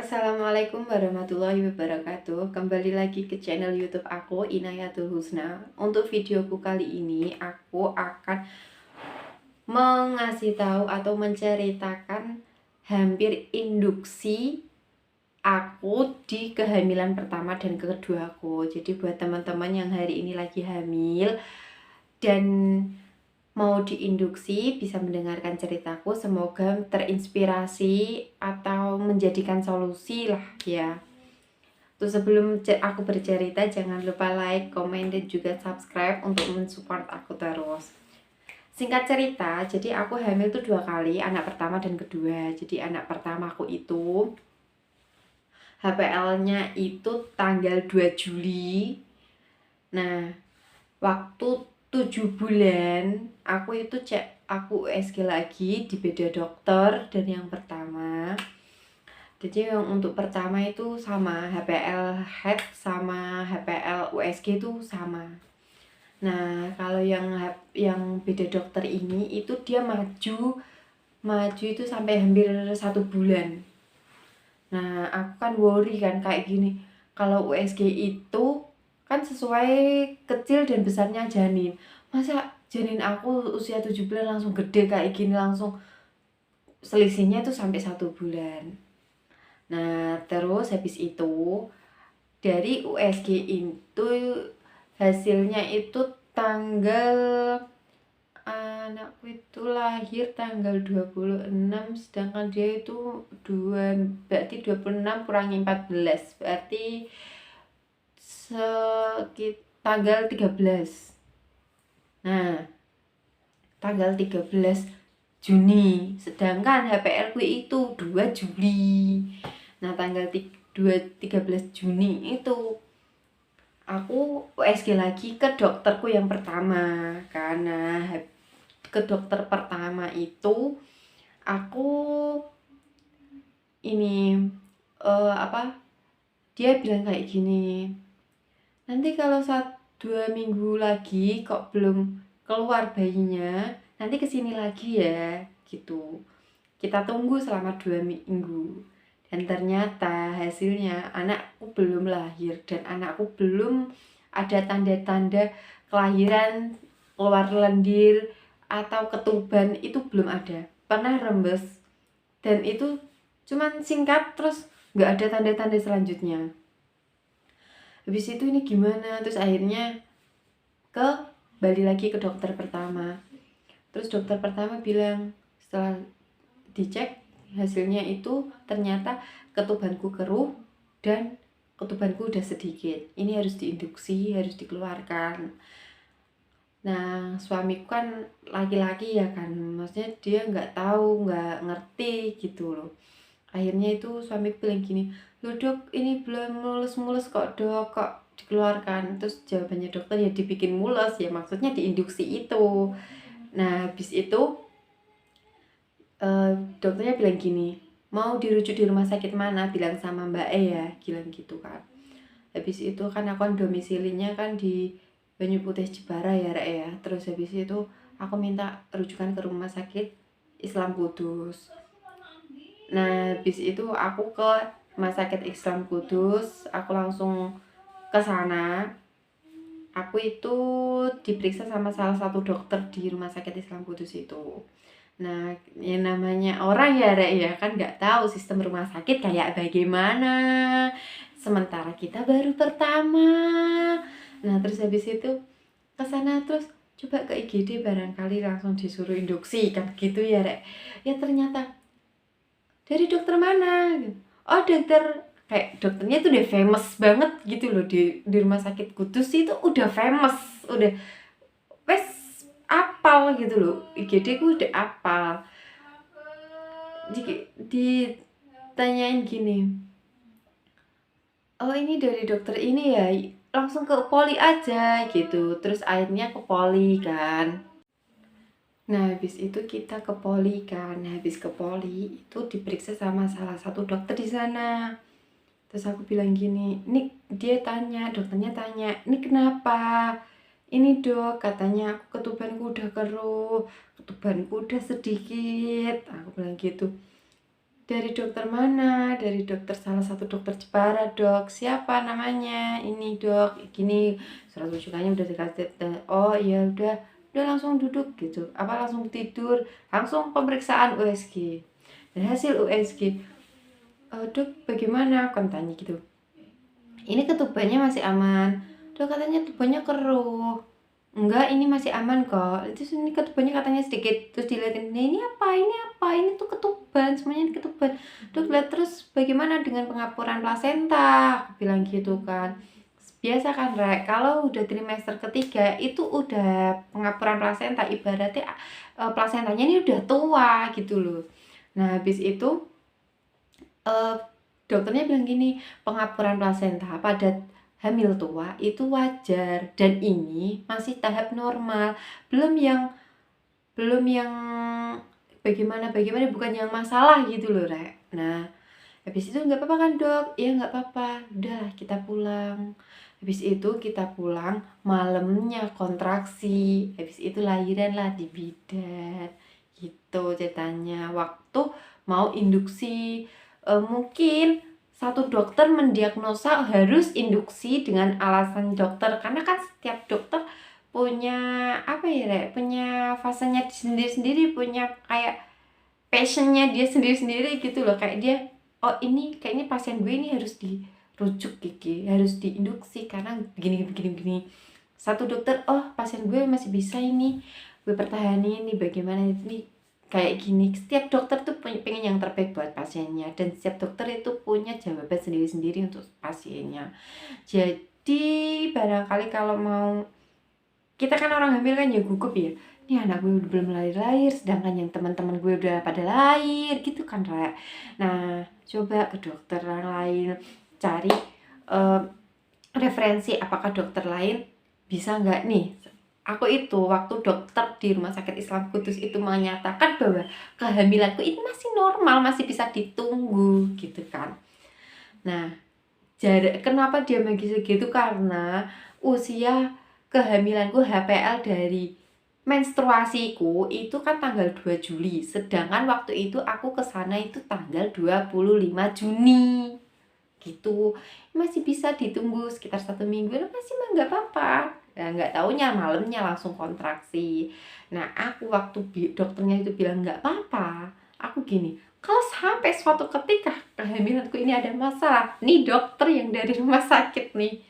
Assalamualaikum warahmatullahi wabarakatuh. Kembali lagi ke channel YouTube aku, Inayatul Husna. Untuk videoku kali ini, aku akan mengasih tahu atau menceritakan hampir induksi aku di kehamilan pertama dan kedua aku. Jadi buat teman-teman yang hari ini lagi hamil dan mau diinduksi, bisa mendengarkan ceritaku, semoga terinspirasi atau menjadikan solusi lah ya. Terus sebelum aku bercerita, jangan lupa like, komen, dan juga subscribe untuk mensupport aku terus. Singkat cerita, jadi aku hamil tuh 2 kali, anak pertama dan kedua. Jadi anak pertama aku itu HPL-nya itu tanggal 2 Juli. Nah, waktu 7 bulan aku itu aku USG lagi di beda dokter dan yang pertama. Jadi yang untuk pertama itu sama, HPL head sama HPL USG itu sama. Nah, kalau yang beda dokter ini itu dia maju itu sampai hampir 1 bulan. Nah, aku kan worry kan kayak gini. Kalau USG itu kan sesuai kecil dan besarnya janin. Masa janin aku usia 7 bulan langsung gede kayak gini, langsung selisihnya itu sampai 1 bulan. Nah, terus habis itu dari USG itu hasilnya itu tanggal anakku itu lahir tanggal 26, sedangkan dia itu berarti 26 kurangi 14 berarti tanggal 13. Nah, tanggal 13 Juni, sedangkan HPL ku itu 2 Juli. Nah, tanggal 13 Juni itu aku USG lagi ke dokterku yang pertama. Karena ke dokter pertama itu aku ini dia bilang kayak gini, nanti kalau 2 minggu lagi kok belum keluar bayinya, nanti kesini lagi ya gitu, kita tunggu selama 2 minggu. Dan ternyata hasilnya anakku belum lahir dan anakku belum ada tanda-tanda kelahiran, keluar lendir atau ketuban, itu belum ada, pernah rembes dan itu cuman singkat, terus nggak ada tanda-tanda selanjutnya. Habis itu ini gimana, terus akhirnya balik lagi ke dokter pertama. Terus dokter pertama bilang setelah dicek hasilnya itu ternyata ketubanku keruh dan ketubanku udah sedikit, ini harus diinduksi, harus dikeluarkan. Nah, suamiku kan laki-laki ya kan, maksudnya dia nggak tahu, nggak ngerti gitu loh. Akhirnya itu suamiku bilang gini, loh dok, ini belum mulus-mulus kok dok, kok dikeluarkan. Terus jawabannya dokter, ya dibikin mulus, ya maksudnya diinduksi itu. Nah, habis itu dokternya bilang gini, mau dirujuk di rumah sakit mana, bilang sama Mbak E ya, bilang gitu kan. Habis itu kan aku kan domisilinya kan di Banyu Putih Jepara ya Rek ya. Terus habis itu aku minta rujukan ke rumah sakit Islam Kudus. Nah, habis itu aku ke rumah sakit Islam Kudus, aku langsung ke sana. Aku itu diperiksa sama salah satu dokter di rumah sakit Islam Kudus itu. Nah, yang namanya orang ya Rek ya, kan nggak tahu sistem rumah sakit kayak bagaimana. Sementara kita baru pertama. Nah, terus habis itu ke sana, terus coba ke IGD, barangkali langsung disuruh induksi kan gitu ya Rek. Ya ternyata dari dokter mana? Oh, kayak dokternya itu udah famous banget gitu loh di rumah sakit Kudus itu, udah famous, udah wes apal gitu loh, IGD ku udah apal. Ditanyain gini, oh ini dari dokter ini ya, langsung ke poli aja gitu. Terus akhirnya ke poli kan. Nah, habis itu kita ke poli kan. Habis ke poli itu diperiksa sama salah satu dokter di sana. Terus aku bilang gini, ini dokternya tanya, ini kenapa? Ini dok, katanya aku ketubanku udah keruh, ketubanku udah sedikit. Aku bilang gitu. Dari dokter mana? Dari dokter salah satu dokter Jepara, Dok. Siapa namanya? Ini, Dok. Gini, surat rujukannya udah dikasih. Oh, iya udah langsung duduk gitu. Apa langsung tidur? Langsung pemeriksaan USG. Dan hasil USG, Dok, bagaimana? Kan tanya gitu. Ini ketubannya masih aman. Dok, katanya tubannya keruh. Enggak, ini masih aman kok. Terus ini ketubannya katanya sedikit. Terus dilihatin, nah, ini apa? Ini apa? Ini tuh ketuban, semuanya ini ketuban. Dok, lihat terus bagaimana dengan pengapuran plasenta? Aku bilang gitu kan. Biasa kan, Rek, kalau udah trimester ketiga itu udah pengapuran plasenta, ibaratnya plasentanya ini udah tua gitu loh. Nah, habis itu dokternya bilang gini, pengapuran plasenta pada hamil tua itu wajar dan ini masih tahap normal, belum yang belum yang bagaimana bukan yang masalah gitu loh, Rek. Nah, habis itu nggak apa-apa kan, Dok? Iya nggak apa-apa, udah kita pulang. Habis itu kita pulang, malamnya kontraksi, habis itu lahiran lah di bidan. Gitu ceritanya. Waktu mau induksi, mungkin satu dokter mendiagnosa harus induksi dengan alasan dokter, karena kan setiap dokter punya apa ya, Rek, punya fasenya sendiri-sendiri, punya kayak passionnya dia sendiri-sendiri gitu loh, kayak dia, oh ini kayaknya pasien gue ini harus dirujuk gigi, harus diinduksi karena begini begini begini. Satu dokter, oh pasien gue masih bisa ini, gue pertahanin ini bagaimana ini kayak gini. Setiap dokter tuh pengen yang terbaik buat pasiennya, dan setiap dokter itu punya jawaban sendiri-sendiri untuk pasiennya. Jadi barangkali kalau mau, kita kan orang hamil kan ya gugup ya, ini anak gue udah belum lahir-lahir sedangkan yang teman-teman gue udah pada lahir gitu kan, Rek. Nah, coba ke dokter lain, cari referensi apakah dokter lain bisa nggak nih. Aku itu waktu dokter di Rumah Sakit Islam Kudus itu menyatakan bahwa kehamilanku ini masih normal, masih bisa ditunggu gitu kan. Nah, kenapa dia begitu, karena usia kehamilanku HPL dari menstruasiku itu kan tanggal 2 Juli, sedangkan waktu itu aku kesana itu tanggal 25 Juni gitu. Masih bisa ditunggu sekitar 1 minggu, masih mah nggak apa-apa. Nah, nggak taunya malamnya langsung kontraksi. Nah, aku waktu dokternya itu bilang nggak apa-apa, aku gini, kalau sampai suatu ketika kehamilanku ini ada masalah, nih dokter yang dari rumah sakit nih.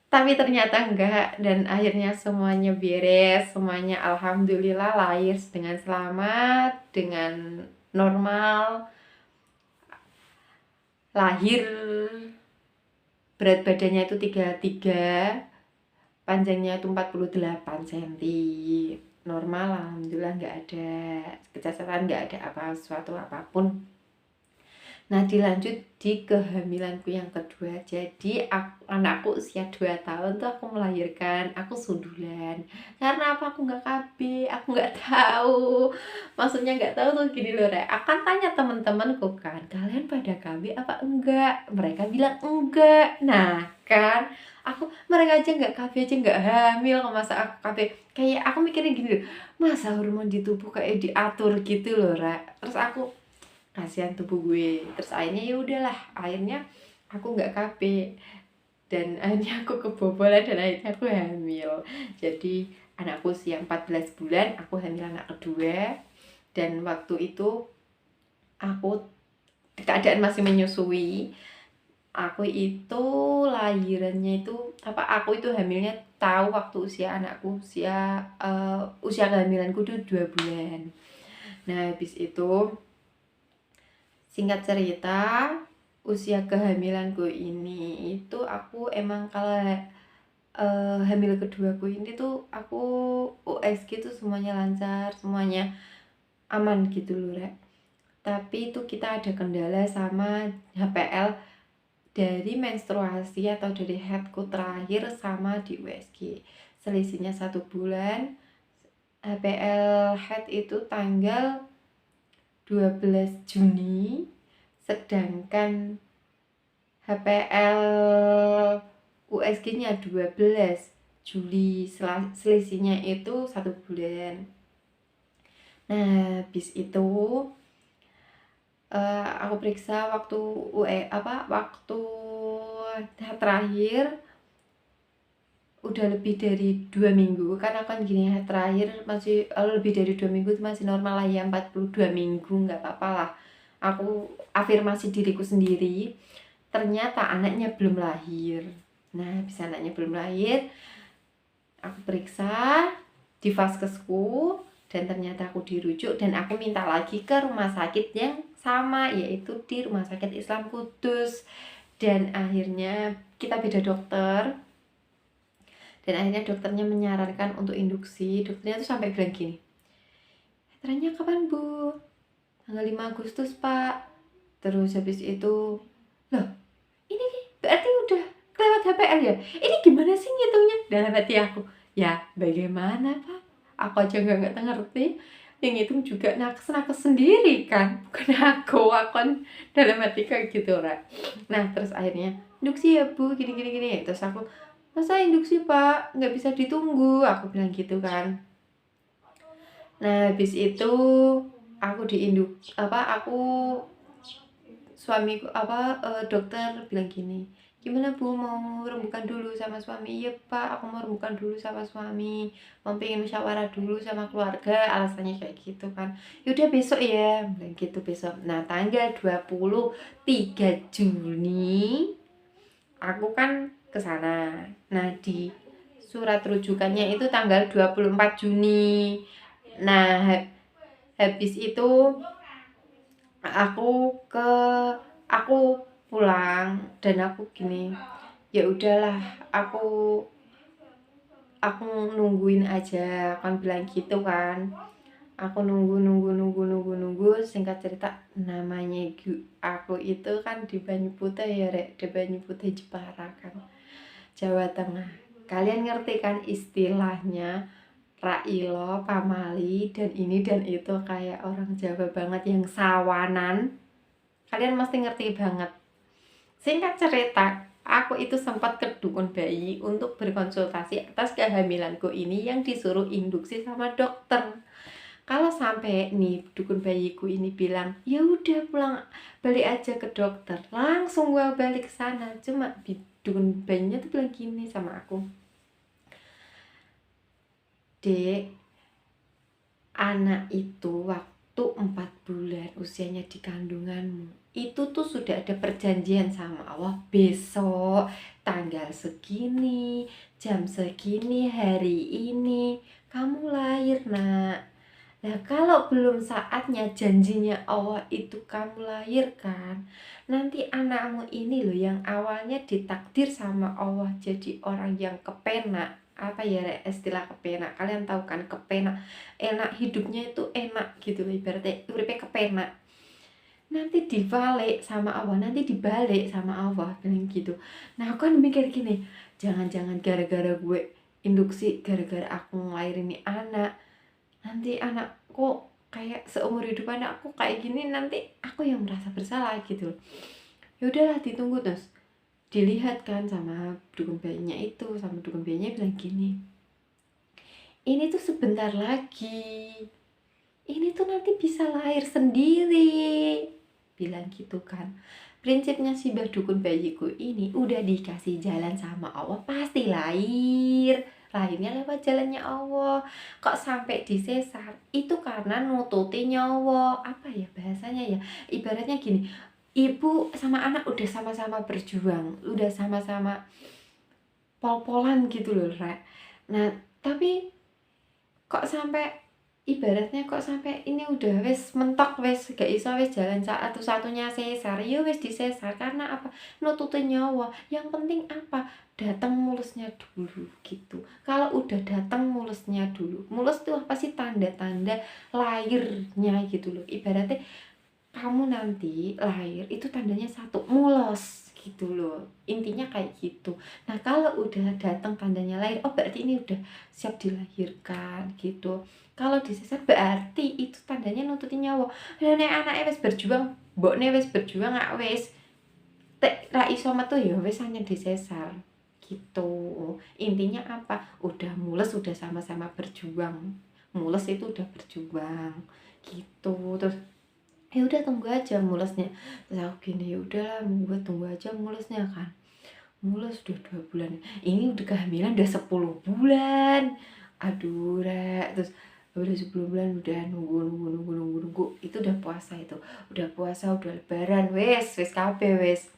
Tapi ternyata enggak, dan akhirnya semuanya beres, semuanya alhamdulillah lahir dengan selamat, dengan normal. Lahir berat badannya itu 33, panjangnya itu 48 cm. Normal, alhamdulillah, nggak ada kecacatan, nggak ada suatu apapun. Nah, dilanjut di kehamilanku yang kedua. Jadi anakku usia 2 tahun tuh aku melahirkan, aku sundulan. Karena apa? Aku nggak KB, aku nggak tahu. Maksudnya nggak tahu tuh gini loh, Rek. Akan tanya teman-temanku kan, kalian pada KB apa enggak? Mereka bilang enggak. Nah, kan mereka aja nggak KB, aja nggak hamil, masa aku KB? Kayak aku mikirnya gini loh, masa hormon di tubuh kayak diatur gitu loh, Rek. Terus aku kasihan tubuh gue, terus akhirnya ya udahlah, akhirnya aku nggak KB, dan akhirnya aku kebobolan dan akhirnya aku hamil. Jadi anakku usia 14 bulan aku hamil anak kedua, dan waktu itu aku keadaan masih menyusui. Aku itu lahirannya itu aku itu hamilnya tahu waktu usia anakku usia kehamilanku itu 2 bulan. Nah, habis itu singkat cerita, usia kehamilanku ini itu aku emang kalau hamil keduaku ini tuh aku USG tuh semuanya lancar, semuanya aman gitu loh, Rek. Tapi itu kita ada kendala sama HPL dari menstruasi atau dari headku terakhir sama di USG. Selisihnya 1 bulan. HPL head itu tanggal 12 Juni, sedangkan HPL USG-nya 12 Juli, selisihnya itu 1 bulan. Nah, habis itu Aku periksa waktu waktu terakhir udah lebih dari 2 minggu, karena kan gini ya, terakhir masih lebih dari 2 minggu itu masih normal lah ya, 42 minggu nggak apa-apa lah. Aku afirmasi diriku sendiri, ternyata anaknya belum lahir. Nah, bisa anaknya belum lahir, aku periksa di vaskesku dan ternyata aku dirujuk dan aku minta lagi ke rumah sakit yang sama, yaitu di Rumah Sakit Islam Kudus. Dan akhirnya kita beda dokter, dan akhirnya dokternya menyarankan untuk induksi. Dokternya tuh sampai bilang gini, "Teranya kapan Bu?" "Tanggal 5 Agustus Pak." Terus habis itu, "Loh ini berarti udah kelewat HPL ya? Ini gimana sih ngitungnya?" Dalam hati aku, ya bagaimana Pak, aku aja nggak ngerti, yang ngitung juga nakes sendiri kan, bukan aku kan dalam hati kayak gitu Ra. Nah terus akhirnya, "Induksi ya Bu, gini gini gini." Terus aku, "Masa induksi Pak, nggak bisa ditunggu?" Aku bilang gitu kan. Nah habis itu aku aku suamiku dokter bilang gini, "Gimana Bu, mau rembukan dulu sama suami?" "Iya Pak, aku mau rembukan dulu sama suami, mau pengen musyawarah dulu sama keluarga," alasannya kayak gitu kan. "Ya udah besok ya," bilang gitu, besok. Nah tanggal 23 Juni aku kan ke sana. Nah di surat rujukannya itu tanggal 24 Juni. Nah habis itu aku ke aku pulang dan aku gini, ya udahlah, aku nungguin aja, kan bilang gitu kan. Aku nunggu, singkat cerita, namanya aku itu kan di Banyuputih ya Rek, di Banyuputih Jepara kan, Jawa Tengah. Kalian ngerti kan istilahnya Railo, Pamali, dan ini dan itu, kayak orang Jawa banget yang sawanan. Kalian mesti ngerti banget. Singkat cerita, aku itu sempat ke dukun bayi untuk berkonsultasi atas kehamilanku ini yang disuruh induksi sama dokter. Kalau sampai nih dukun bayiku ini bilang, "Ya udah pulang, balik aja ke dokter." Langsung gua balik ke sana. Cuma dukun bayinya tuh bilang gini sama aku, "Dek, anak itu waktu 4 bulan usianya di kandunganmu, itu tuh sudah ada perjanjian sama Allah, besok tanggal segini, jam segini, hari ini kamu lahir Nak. Nah kalau belum saatnya janjinya Allah itu kamu lahirkan, nanti anakmu ini loh yang awalnya ditakdir sama Allah jadi orang yang kepenak." Apa ya istilah kepenak, kalian tahu kan kepenak, enak, hidupnya itu enak gitu loh, ibaratnya uripnya kepenak, nanti dibalik sama Allah, nanti dibalik sama Allah, bilang gitu. Nah aku kan mikir gini, jangan-jangan gara-gara gue induksi, gara-gara aku ngelahirin ini anak, nanti anakku kayak seumur hidup anakku kayak gini, nanti aku yang merasa bersalah gitu. Ya udahlah ditunggu. Terus dilihat kan sama dukun bayinya itu, sama dukun bayinya bilang gini, "Ini tuh sebentar lagi, ini tuh nanti bisa lahir sendiri," bilang gitu kan. Prinsipnya si mbah dukun bayiku ini udah dikasih jalan sama Allah, pasti lahir, lahirnya lewat jalannya Allah. Kok sampai disesar itu karena nututi nyawa, apa ya bahasanya ya, ibaratnya gini, ibu sama anak udah sama-sama berjuang, udah sama-sama pol-polan gitu loh Rek. Nah tapi kok sampai ibaratnya kok sampai ini udah wis mentok, wis gak iso, wis jalan satu-satunya sesar, ya wis disesar. Karena apa? Nututin nyawa. Yang penting apa? Datang mulusnya dulu gitu. Kalau udah datang mulusnya dulu, mulus tuh apa sih, tanda-tanda lahirnya gitu loh. Ibaratnya kamu nanti lahir itu tandanya satu, mulus gitu loh, intinya kayak gitu. Nah kalau udah datang tandanya lahir, oh berarti ini udah siap dilahirkan gitu. Kalau disesar berarti itu tandanya nututin nyawa. Dan anaknya wis berjuang, mbokne wis berjuang, gak wis tek ra iso metu ya wis hanya disesar gitu. Intinya apa, udah mulus, udah sama-sama berjuang, mulus itu udah berjuang gitu. Terus ya udah tunggu aja mulusnya. Terus aku gini, ya udahlah gue tunggu aja mulusnya kan. Mulus udah 2 bulan, ini udah kehamilan udah 10 bulan. Aduh rek, terus udah 10 bulan udah nunggu, itu udah puasa, udah lebaran, wes kabeh wes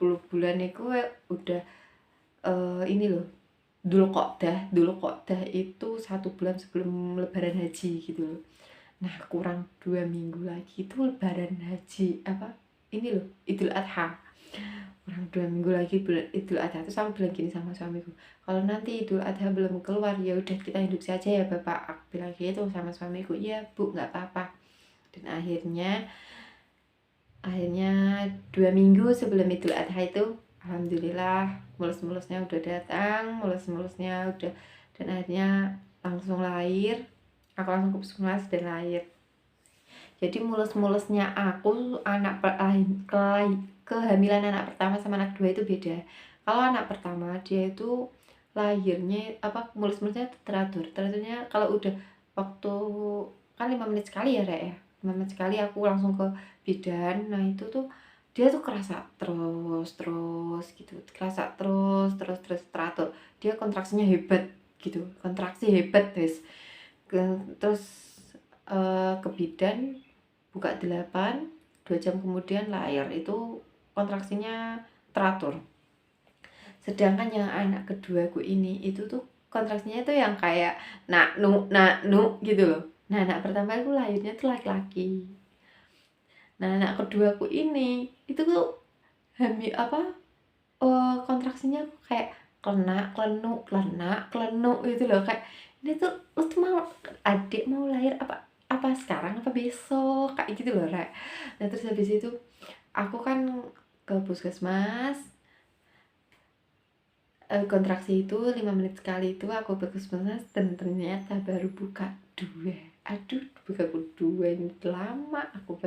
10 bulan itu udah ini loh, dulu kok dah itu 1 bulan sebelum lebaran haji gitu loh. Nah kurang 2 minggu lagi itu lebaran haji apa ini loh, Idul Adha. Kurang 2 minggu lagi Idul Adha. Terus aku bilang gini sama suamiku, kalau nanti Idul Adha belum keluar ya udah kita induksi aja ya bapak. Aku bilang gitu sama suamiku, iya bu nggak apa-apa. Dan akhirnya 2 minggu sebelum Idul Adha itu alhamdulillah mulus-mulusnya udah datang, mulus-mulusnya udah, dan akhirnya langsung lahir. Aku langsung ke puskesmas dan lahir. Jadi mulus-mulusnya aku kehamilan anak pertama sama anak 2 itu beda. Kalau anak pertama dia itu lahirnya mulus-mulusnya teraturnya kalau udah waktu kan 5 menit sekali ya rek ya, 5 menit sekali aku langsung ke bidan. Nah itu tuh dia tuh kerasa terus gitu, kerasa terus teratur, dia kontraksinya hebat gitu, kontraksi hebat terus ke bidan buka 8, 2 jam kemudian lahir, itu kontraksinya teratur. Sedangkan yang anak keduaku ini itu tuh kontraksinya tuh yang kayak nak nu gitu loh. Nah anak pertama aku lahirnya tuh laki-laki. Nah anak keduaku ini itu tuh kontraksinya kayak klenak gitu loh, kayak ini tuh lo tuh mau adik mau lahir apa sekarang apa besok kayak gitu loh rek. Nah terus habis itu aku kan ke puskesmas, kontraksi itu 5 menit sekali, itu aku ke puskesmas dan ternyata baru buka 2. Aduh buka 2 ini lama, aku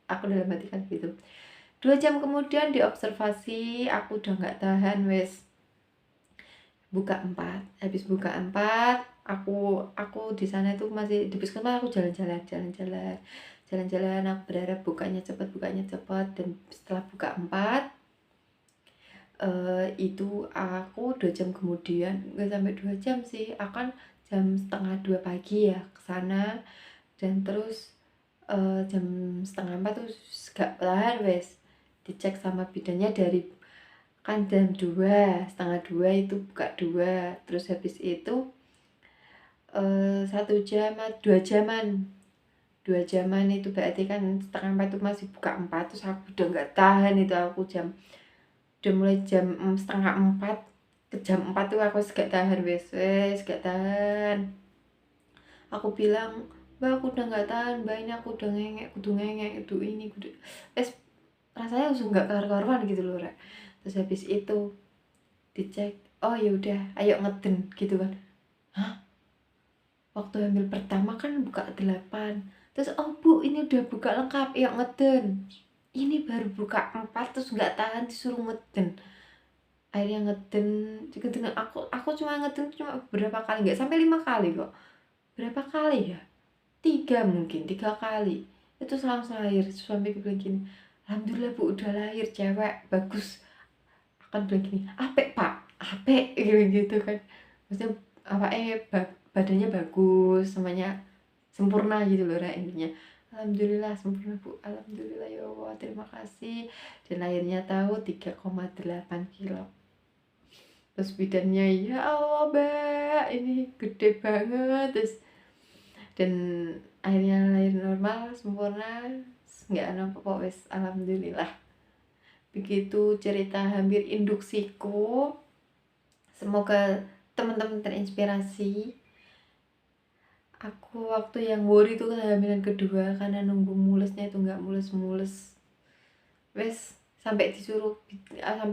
dalam hati kan gitu. 2 jam kemudian diobservasi aku udah nggak tahan wes buka 4. Habis buka 4 aku di sana itu masih di puskesmas, aku jalan-jalan aku berharap bukanya cepat dan setelah buka 4 itu aku 2 jam kemudian, nggak sampai 2 jam sih, akan jam setengah 2 pagi ya kesana. Dan terus jam setengah 4 tuh gak tahan wes dicek sama bidannya dari kan jam 2, setengah 2 itu buka 2, terus habis itu 1 jam 2 jaman itu berarti kan setengah 4 itu masih buka 4. Terus aku udah nggak tahan itu, aku udah mulai jam setengah 4 ke jam 4 tuh aku gak tahan wes gak tahan. Aku bilang, mbak aku udah nggak tahan, mbak ini aku udah ngengek itu ini rasanya langsung nggak karuan gitu loh rek. Terus habis itu dicek, oh ya udah ayo ngeden gitu kan. Hah? Waktu hamil pertama kan buka 8, terus oh bu ini udah buka lengkap ayo ngeden. Ini baru buka 4 terus nggak tahan disuruh ngeden. Akhirnya ngeden aku cuma ngeden cuma berapa kali, nggak sampai 5 kali kok. Berapa kali ya, 3 kali itu langsung lahir. Suami bilang gini, alhamdulillah bu udah lahir cewek, bagus. Akan bilang gini, apek pak, apek gitu kan, maksudnya badannya bagus, semuanya sempurna gitu loh rek, intinya alhamdulillah sempurna bu, alhamdulillah ya Allah terima kasih. Dan lahirnya tahu 3,8 kilo. Terus bidannya, ya Allah mbak ini gede banget. Terus dan akhirnya lahir normal sempurna, nggak apa-apa wes alhamdulillah. Begitu cerita hampir induksiku, semoga teman-teman terinspirasi. Aku waktu yang worry itu kehamilan kedua karena nunggu mulusnya itu nggak mulus wes sampai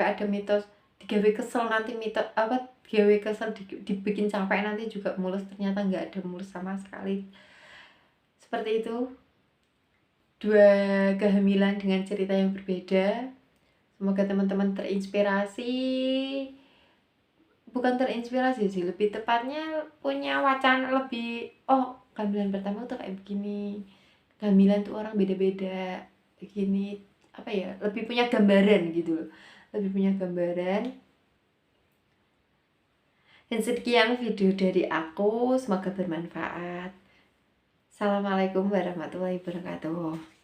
ada mitos digawe kesel nanti, digawe kesel dibikin capek nanti juga mulus, ternyata nggak ada mulus sama sekali. Seperti itu 2 kehamilan dengan cerita yang berbeda. Semoga teman-teman terinspirasi, bukan terinspirasi sih, lebih tepatnya punya wacana lebih, oh kehamilan pertama tuh kayak begini, kehamilan tuh orang beda-beda, begini, apa ya, lebih punya gambaran gitu loh, lebih punya gambaran. Dan sekian video dari aku, semoga bermanfaat. Assalamualaikum warahmatullahi wabarakatuh.